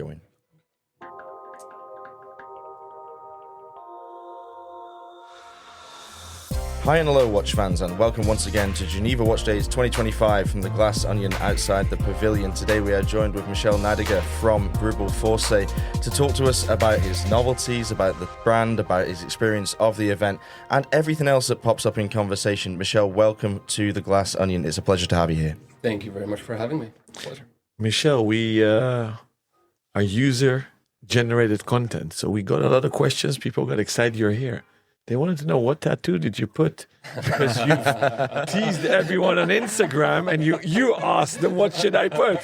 going. Hi and hello, Watch fans, and welcome once again to Geneva Watch Days 2025 from the Glass Onion outside the pavilion. Today we are joined with Michel Nydegger from Greubel Forsey to talk to us about his novelties, about the brand, about his experience of the event, and everything else that pops up in conversation. Michel, welcome to the Glass Onion. It's a pleasure to have you here. Thank you very much for having me. Pleasure. Michel, we are user-generated content, so we got a lot of questions. People got excited you're here. They wanted to know, what tattoo did you put? Because you've teased everyone on Instagram and you asked them, what should I put?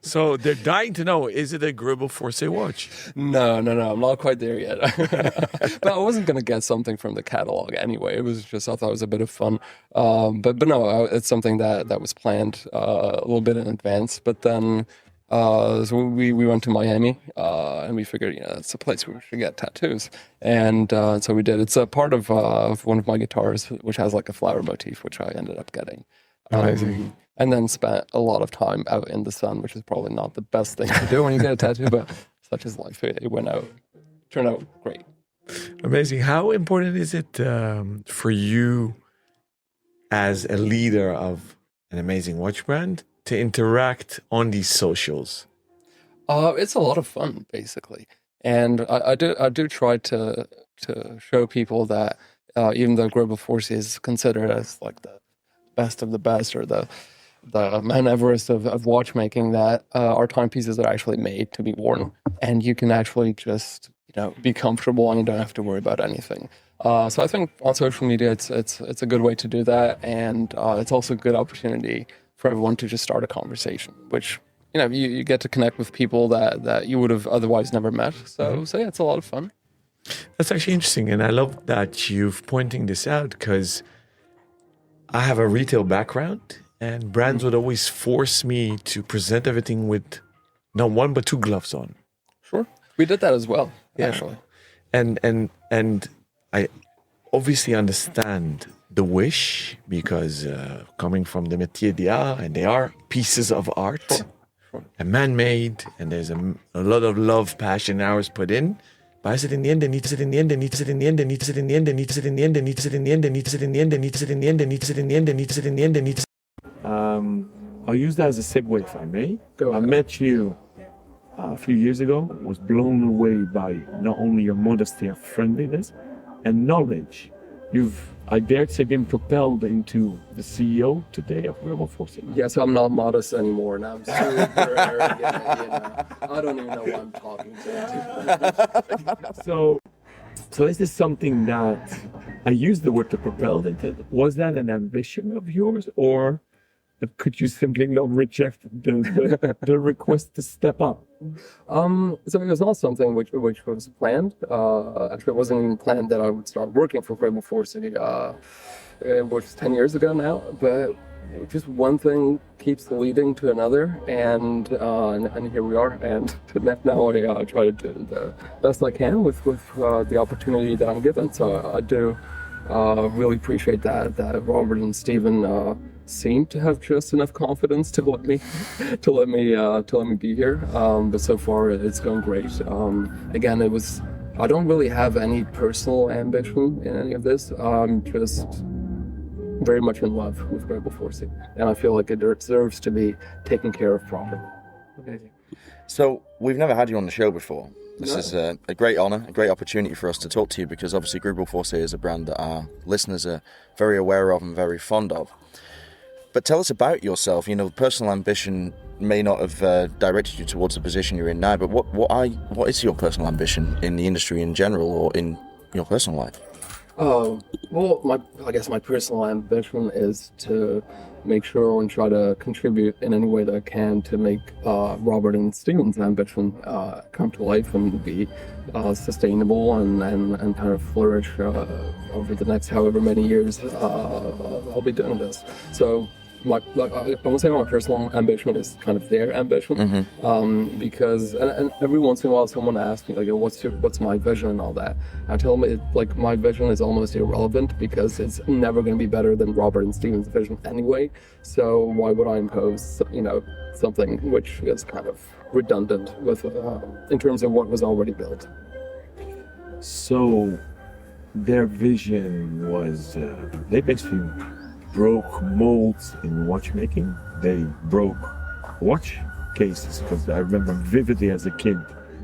So they're dying to know, is it a Greubel Forsey watch? No, I'm not quite there yet. But I wasn't going to get something from the catalog anyway. It was just, I thought it was a bit of fun. But no, it's something that was planned a little bit in advance. But then so we went to Miami and we figured, it's a place where we should get tattoos. And so we did. It's a part of one of my guitars, which has like a flower motif, which I ended up getting. Amazing. And then spent a lot of time out in the sun, which is probably not the best thing to do when you get a tattoo, but such is life. It turned out great. Amazing. How important is it for you as a leader of an amazing watch brand to interact on these socials? It's a lot of fun, basically. And I do try to show people that even though Greubel Forsey is considered as like the best of the best, or the Mount Everest of watchmaking, that our timepieces are actually made to be worn, and you can actually just be comfortable and you don't have to worry about anything. So I think on social media it's a good way to do that, and it's also a good opportunity for everyone to just start a conversation, which you get to connect with people that you would have otherwise never met. So yeah, it's a lot of fun. That's actually interesting, and I love that you've pointing this out, because I have a retail background, and brands would always force me to present everything with not one but two gloves on. Sure, we did that as well, actually. And I obviously understand the wish, because coming from the métier d'art, and they are pieces of art, and man-made, and there's a lot of love, passion, hours put in. But I said, in the end, I'll use that as a segue, if I may. I met you a few years ago, was blown away by not only your modesty and friendliness and knowledge. I dare say, been propelled into the CEO today of Greubel Forsey. Yeah, so I'm not modest anymore now. I'm super arrogant. I don't even know what I'm talking to. So is this something that I use the word to propel into? Was that an ambition of yours, or could you simply not reject the request to step up? So it was not something which was planned. Actually, it wasn't even planned that I would start working for Greubel Forsey, which is 10 years ago now. But just one thing keeps leading to another, and here we are. And now I try to do the best I can with the opportunity that I'm given. So I do really appreciate that Robert and Stephen seem to have just enough confidence to let me be here. But so far it's going great. Again, I don't really have any personal ambition in any of this. I'm just very much in love with Greubel Forsey, and I feel like it deserves to be taken care of properly. Amazing. So we've never had you on the show before. This is a great honour, a great opportunity for us to talk to you, because obviously Greubel Forsey is a brand that our listeners are very aware of and very fond of. But tell us about yourself. Personal ambition may not have directed you towards the position you're in now, but what is your personal ambition in the industry in general, or in your personal life? Well, I guess my personal ambition is to make sure and try to contribute in any way that I can to make Robert and Stephen's ambition come to life and be sustainable and kind of flourish over the next however many years I'll be doing this. So I won't say my personal ambition is kind of their ambition, because and every once in a while someone asks me like, what's my vision and all that. I tell them my vision is almost irrelevant because it's never going to be better than Robert and Stephen's vision anyway. So why would I impose something which is kind of redundant with in terms of what was already built. So their vision was they basically broke molds in watchmaking. They broke watch cases, because I remember vividly as a kid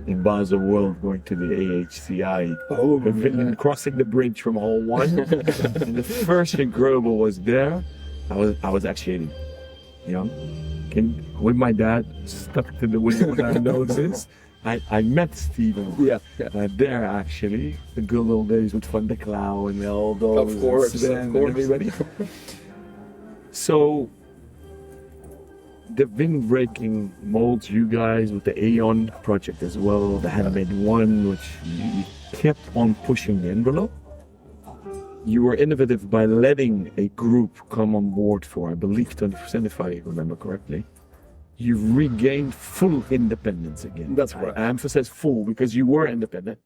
in Basel World going to the AHCI, and crossing the bridge from Hall 1. And the first year Greubel was there, I was actually young, with my dad stuck to the window with our noses. I met Stephen there actually, the good old days with Van der Klauw and all those. Of course. Everybody. So the wind-breaking molds, you guys with the Aeon project as well, the handmade one, which you kept on pushing the envelope. You were innovative by letting a group come on board for, I believe, 20%, if I remember correctly. You've regained full independence again. That's right. I emphasize full because you were independent.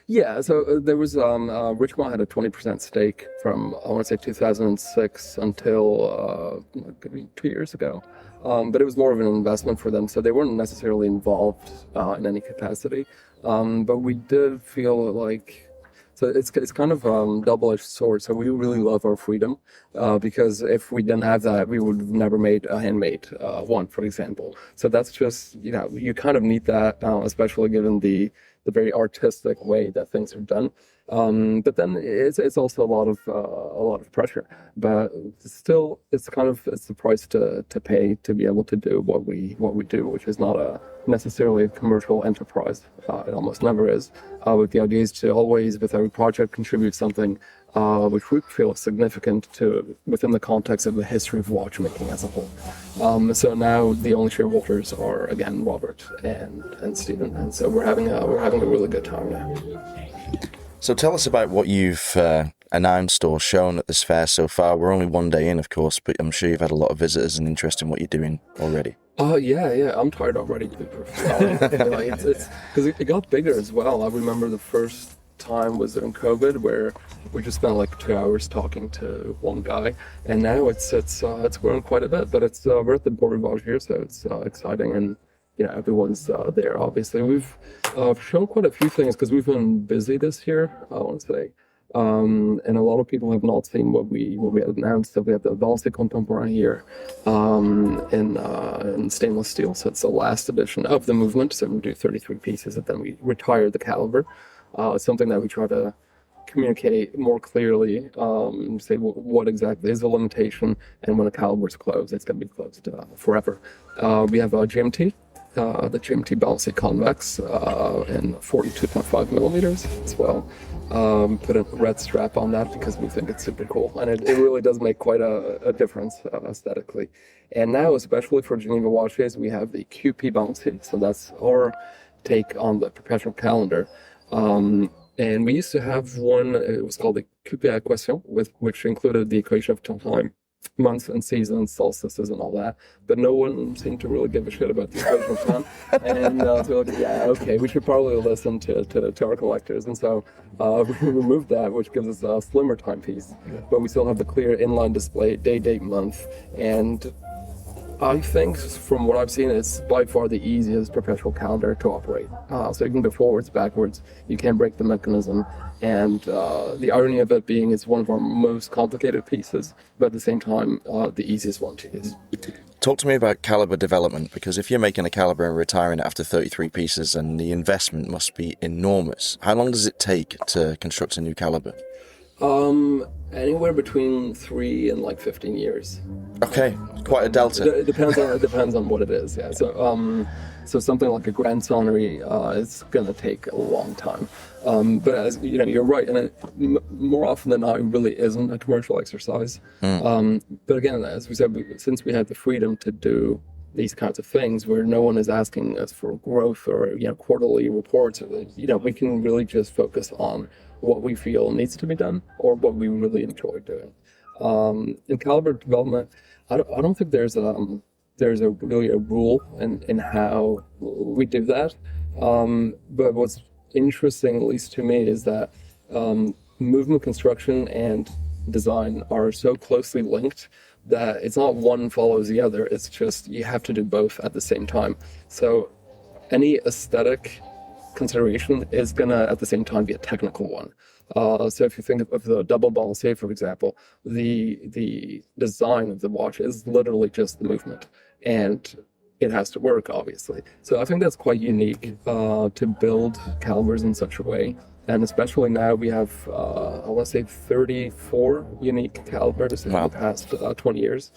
Yeah, so there was, Richmond had a 20% stake from, I want to say 2006 until 2 years ago. But it was more of an investment for them, so they weren't necessarily involved in any capacity. But we did feel like, so it's kind of double-edged sword. So we really love our freedom because if we didn't have that, we would have never made a handmade one, for example. So that's just, you kind of need that, especially given the very artistic way that things are done. But then it's also a lot of pressure. But still, it's the price to pay to be able to do what we do, which is not necessarily a commercial enterprise. It almost never is. But the idea is to always, with every project, contribute something which we feel is significant within the context of the history of watchmaking as a whole. So now the only shareholders are again Robert and Stephen, and so we're having a really good time now. So tell us about what you've announced or shown at this fair so far. We're only one day in, of course, but I'm sure you've had a lot of visitors and interest in what you're doing already. Yeah, I'm tired already, to be perfectly honest. It's because it got bigger as well. I remember the first time was in COVID where we just spent like 2 hours talking to one guy, and now it's grown quite a bit. But we're at the Bois Rivage here, so it's exciting, and everyone's there. Obviously, we've shown quite a few things because we've been busy this year, I want to say, and a lot of people have not seen what we had announced. So we have the Forsey Contemporain here in stainless steel. So it's the last edition of the movement. So we do 33 pieces, and then we retire the caliber. It's something that we try to communicate more clearly, say what exactly is the limitation, and when a caliber is closed, it's going to be closed forever. We have a GMT, the GMT Forsey Convex in 42.5 millimeters as well. Put a red strap on that because we think it's super cool, and it really does make quite a difference aesthetically. And now, especially for Geneva watches, we have the QP Forsey, so that's our take on the perpetual calendar. And we used to have one, it was called the QP Equation, which included the equation of time, months and seasons, solstices and all that. But no one seemed to really give a shit about the equation of time. And so we're like, yeah, okay, we should probably listen to our collectors. And so we removed that, which gives us a slimmer timepiece. But we still have the clear inline display, day, date, month. And I think, from what I've seen, it's by far the easiest perpetual calendar to operate. So you can go forwards, backwards, you can't break the mechanism. And the irony of it being it's one of our most complicated pieces, but at the same time, the easiest one to use. Talk to me about caliber development, because if you're making a caliber and retiring it after 33 pieces, and the investment must be enormous. How long does it take to construct a new caliber? Anywhere between 3 and 15 years. Okay, quite a delta. It depends on what it is. Yeah. So something like a Grand Sonnery is going to take a long time. But as you're right, and more often than not, it really isn't a commercial exercise. But again, as we said, since we had the freedom to do these kinds of things, where no one is asking us for growth or quarterly reports, we can really just focus on what we feel needs to be done or what we really enjoy doing. In caliber development, I don't think there's a really a rule in how we do that. But what's interesting, at least to me, is that movement construction and design are so closely linked that it's not one follows the other. It's just you have to do both at the same time. So any aesthetic consideration is gonna at the same time be a technical one. So if you think of the double balancier, for example, the design of the watch is literally just the movement, and it has to work, obviously. So I think that's quite unique to build calibers in such a way. And especially now we have, I want to say 34 unique calibers in the past 20 years.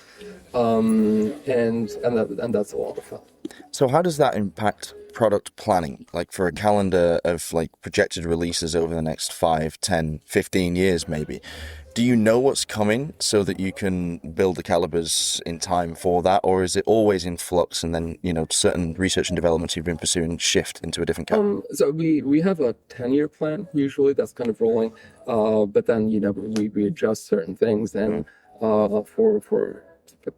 And that's a lot of fun. So how does that impact product planning? Like for a calendar of like projected releases over the next 5, 10, 15 years maybe. Do you know what's coming so that you can build the calibers in time for that? Or is it always in flux and then, certain research and development you've been pursuing shift into a different caliber? So we have a 10-year plan, usually, that's kind of rolling. But then, we adjust certain things. And for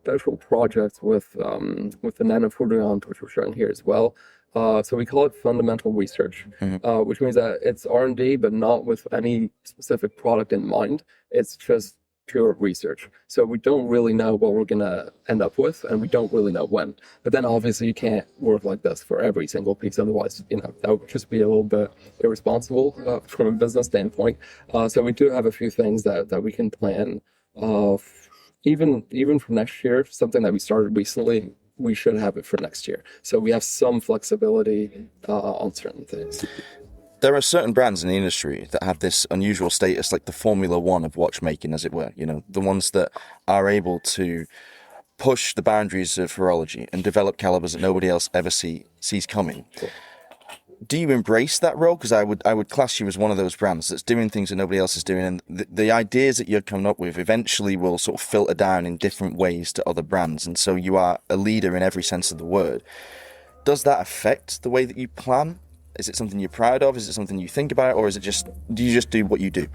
special projects with the nanofluoride, which we're showing here as well. So we call it fundamental research, which means that it's R&D, but not with any specific product in mind. It's just pure research. So we don't really know what we're going to end up with, and we don't really know when. But then obviously you can't work like this for every single piece. Otherwise, that would just be a little bit irresponsible from a business standpoint. So we do have a few things that we can plan even for next year, something that we started recently. We should have it for next year. So we have some flexibility on certain things. There are certain brands in the industry that have this unusual status, like the Formula One of watchmaking, as it were. The ones that are able to push the boundaries of horology and develop calibers that nobody else ever sees coming. Cool. Do you embrace that role? Because I would class you as one of those brands that's doing things that nobody else is doing, and the ideas that you're coming up with eventually will sort of filter down in different ways to other brands, and so you are a leader in every sense of the word. Does that affect the way that you plan? Is it something you're proud of? Is it something you think about, or do you just do what you do?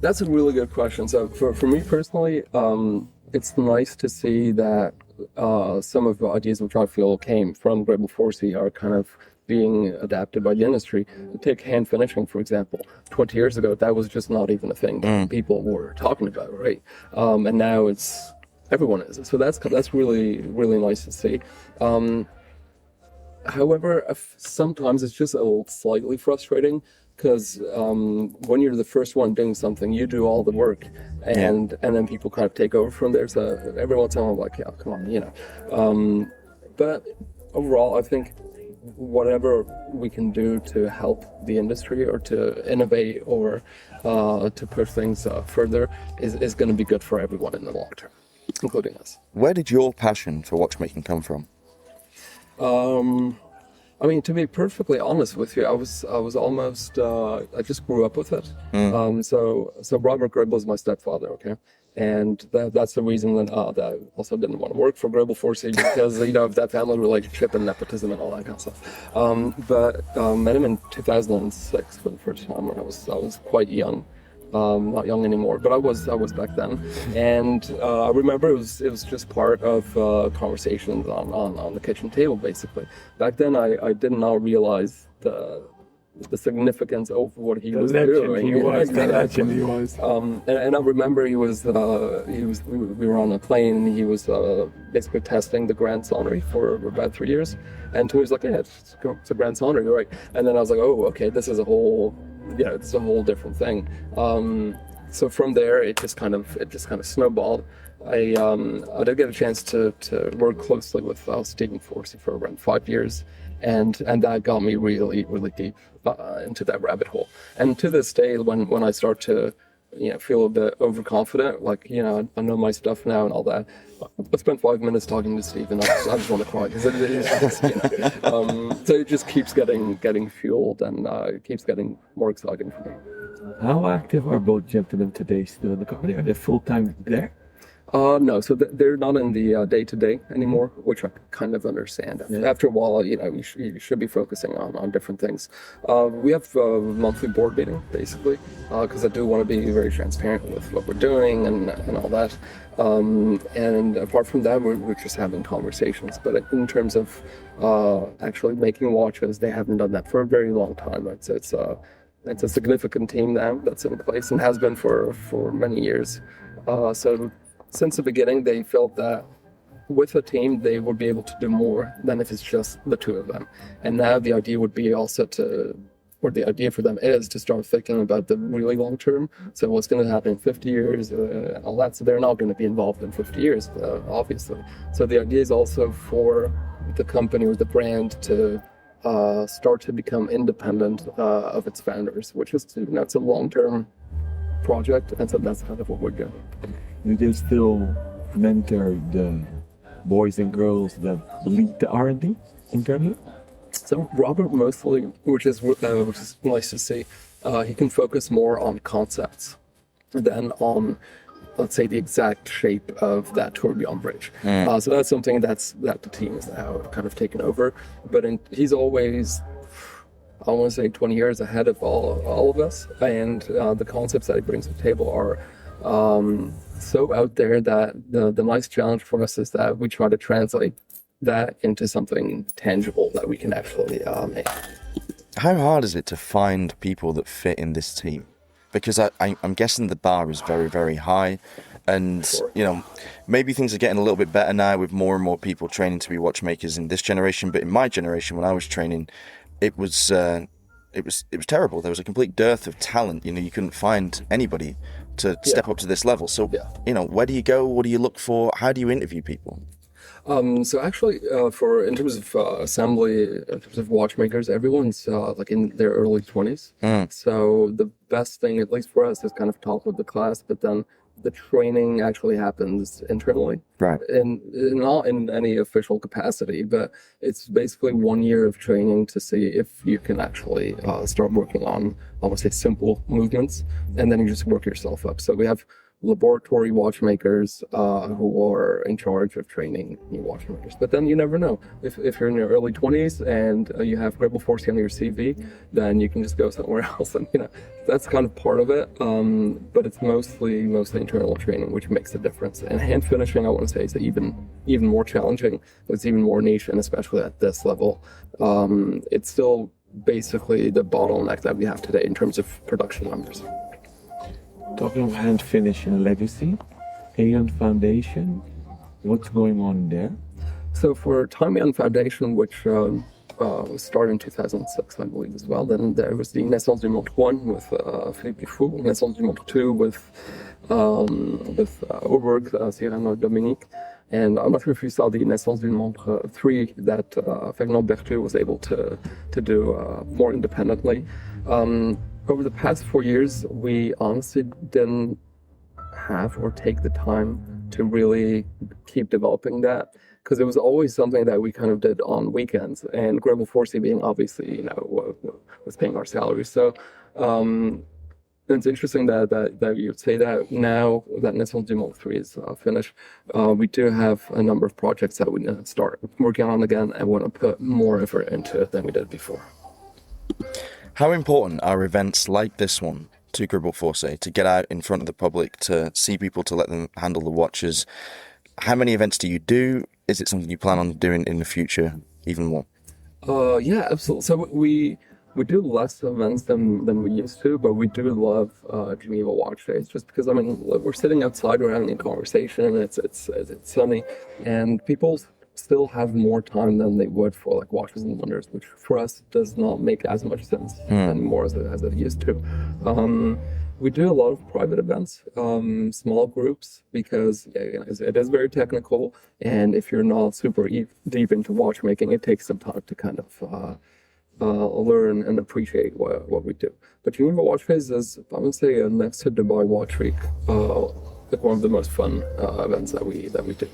That's a really good question. So for me personally, it's nice to see that some of the ideas which I feel came from Greubel Forsey are kind of being adapted by the industry. Take hand finishing, for example. 20 years ago, that was just not even a thing that people were talking about, right? And now everyone is. So that's really, really nice to see. However, sometimes it's just a little slightly frustrating because when you're the first one doing something, you do all the work, and then people kind of take over from there. So every once in a while, I'm like, yeah, come on, But overall, I think whatever we can do to help the industry or to innovate or to push things further is going to be good for everyone in the long term, including us. Where did your passion for watchmaking come from? To be perfectly honest with you, I was almost I just grew up with it. So Robert Greubel is my stepfather, okay, and that's the reason that I also didn't want to work for Greubel Forsey because of that family relationship and nepotism and all that kind of stuff. But met him in 2006 for the first time when I was quite young. Not young anymore, but I was back then, and I remember it was just part of conversations on the kitchen table. Basically, back then I did not realize the significance of what he was doing. The legend he was. And I remember we were on a plane and he was basically testing the Grand Sonnery for about 3 years, and to me he was like, yeah, it's a Grand Sonnery, right? And then I was like, oh, okay, this is a whole different thing. So from there, it just kind of snowballed. I did get a chance to work closely with Stephen Forsey for around 5 years, and that got me really, really deep into that rabbit hole. And to this day, when I start to feel a bit overconfident, like I know my stuff now and all that, I spent 5 minutes talking to Stephen. I just want to cry because so it just keeps getting fueled and it keeps getting more exciting for me. How active are both gentlemen today still in the company? Are they full-time there? No, so they're not in the day-to-day anymore, which I kind of understand. Yeah. After a while, you should be focusing on different things. We have a monthly board meeting, basically, because I do want to be very transparent with what we're doing and all that. And apart from that, we're just having conversations. But in terms of actually making watches, they haven't done that for a very long time. It's a significant team now that's in place and has been for many years. So since the beginning, they felt that with a team, they would be able to do more than if it's just the two of them. And now the idea would be also the idea for them is to start thinking about the really long term. So what's going to happen in 50 years, all that. So they're not going to be involved in 50 years, obviously. So the idea is also for the company or the brand to start to become independent of its founders, which is, it's a long-term project, and so that's kind of what we're doing. You can still mentor the boys and girls that lead the R&D internally? So Robert mostly, which is nice to see, he can focus more on concepts than on, let's say, the exact shape of that tourbillon bridge. So that's something that the team is now kind of taken over. But he's always, I want to say, 20 years ahead of all of us. And the concepts that he brings to the table are so out there that the nice challenge for us is that we try to translate that into something tangible that we can actually make. How hard is it to find people that fit in this team? Because I'm guessing the bar is very, very high, and Sure. Maybe things are getting a little bit better now with more and more people training to be watchmakers in this generation. But in my generation, when I was training, it was terrible. There was a complete dearth of talent. You couldn't find anybody to step up to this level. So, where do you go? What do you look for? How do you interview people? So actually, in terms of assembly, in terms of watchmakers, everyone's like in their early 20s. So the best thing, at least for us, is kind of top of the class. But then the training actually happens internally, Right? and not in any official capacity. But it's basically 1 year of training to see if you can actually start working on, I would say, simple movements, and then you just work yourself up. So we have laboratory watchmakers who are in charge of training new watchmakers. But then you never know. If you're in your early 20s and you have Greubel Forsey on your CV, then you can just go somewhere else. And that's kind of part of it. But it's mostly internal training, which makes a difference. And hand finishing, I want to say, is even more challenging. It's even more niche, and especially at this level, it's still basically the bottleneck that we have today in terms of production numbers. Talking of hand finish and legacy, Aeon Foundation, what's going on there? So for Time Foundation, which was started in 2006, I believe, as well, then there was the Naissance du Monde 1 with Philippe Dufour, Naissance du Monde 2 with Auberg, Cyrano Dominique, and I'm not sure if you saw the Naissance du Monde 3 that Fernand Berthoud was able to do more independently. Over the past 4 years, we honestly didn't have or take the time to really keep developing that, because it was always something that we kind of did on weekends, and Greubel Forsey being obviously, was paying our salaries. So it's interesting that you would say that now that Naissance du Monde 3 is finished. We do have a number of projects that we need to start working on again and want to put more effort into it than we did before. How important are events like this one to Greubel Forsey, to get out in front of the public, to see people, to let them handle the watches? How many events do you do? Is it something you plan on doing in the future even more? Yeah, absolutely. So we do less events than we used to, but we do love Geneva Watch Days, just because we're sitting outside, we're having a conversation, it's sunny, and people still have more time than they would for like Watches and Wonders, which for us does not make as much sense anymore as it used to. We do a lot of private events, small groups, because it is very technical, and if you're not super deep into watchmaking, it takes some time to kind of learn and appreciate what we do. But Geneva Watch Days is, I would say, next to Dubai Watch Week, like one of the most fun events that we do.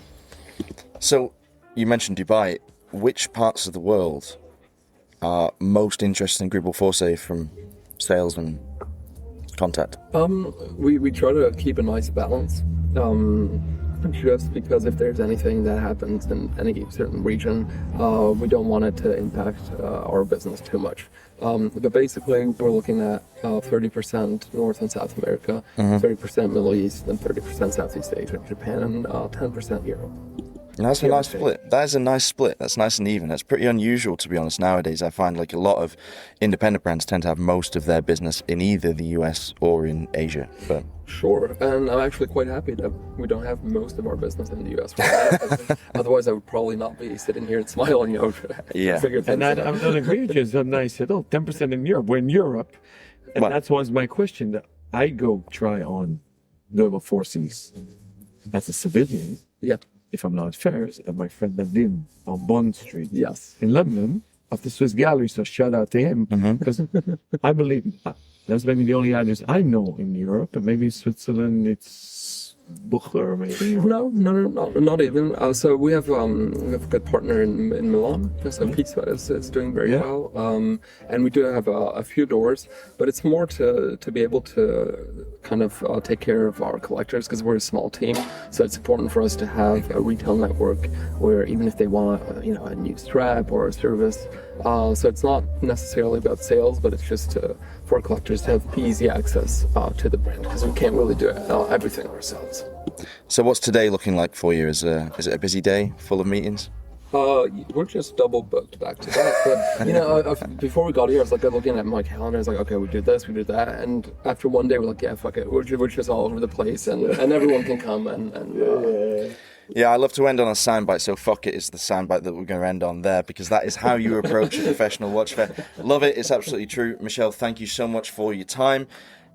So, you mentioned Dubai. Which parts of the world are most interested in Greubel Forsey from sales and contact? We try to keep a nice balance. just because if there's anything that happens in any certain region, we don't want it to impact our business too much. But basically, we're looking at 30% North and South America, 30% Middle East, and 30% Southeast Asia, Japan, and 10% Europe. That's a nice split. That is a nice split. That's nice and even. That's pretty unusual, to be honest. Nowadays, I find like a lot of independent brands tend to have most of their business in either the US or in Asia. But sure, and I'm actually quite happy that we don't have most of our business in the US right now. Otherwise, I would probably not be sitting here and smiling. Yeah. And I don't agree with you. It's not nice at all. 10% in Europe. We're in Europe, and that was my question. That I go try on Greubel Forsey as a civilian. Yeah. If I'm not fair, and my friend Nadim on Bond Street in London of the Swiss Gallery, so shout out to him, because I believe that's maybe the only artist I know in Europe, and maybe Switzerland it's Bucher, maybe? No, not even. So we have a good partner in Milan, so Pizza is doing very well, and we do have a few doors, but it's more to be able to kind of take care of our collectors, because we're a small team, so it's important for us to have a retail network where even if they want a new strap or a service, so it's not necessarily about sales, but it's just for collectors to have easy access to the brand, because we can't really do everything ourselves. So what's today looking like for you? Is it a busy day full of meetings? We're just double booked back to back. But before we got here, I was like looking at my calendar. I was like, okay, we do this, we do that, and after one day, we're like, yeah, fuck it, we're just all over the place, and everyone can come and. Yeah, I love to end on a soundbite, so fuck it is the soundbite that we're going to end on there, because that is how you approach a professional watch fair. Love it, it's absolutely true. Michel, thank you so much for your time.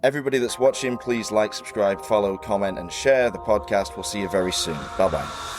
Everybody that's watching, please like, subscribe, follow, comment, and share the podcast. We'll see you very soon. Bye-bye.